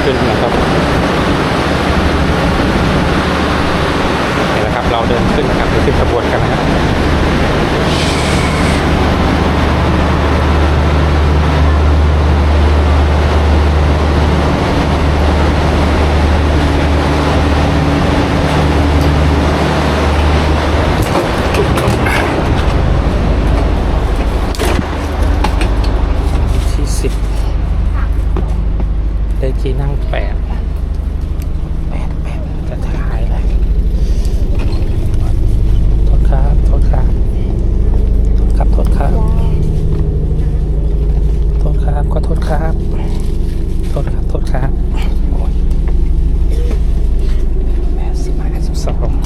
ขึ้นนะครับนี่แหละครับเราเดินขึ้นนะครับไปขึ้นขบวนกันนะครับได้ที่นั่งแปดจะถ่ายเลยโทษครับโทษครับโทษครับโทษครับขอโทษครับโทษครับโทษครับโอ้ย80 52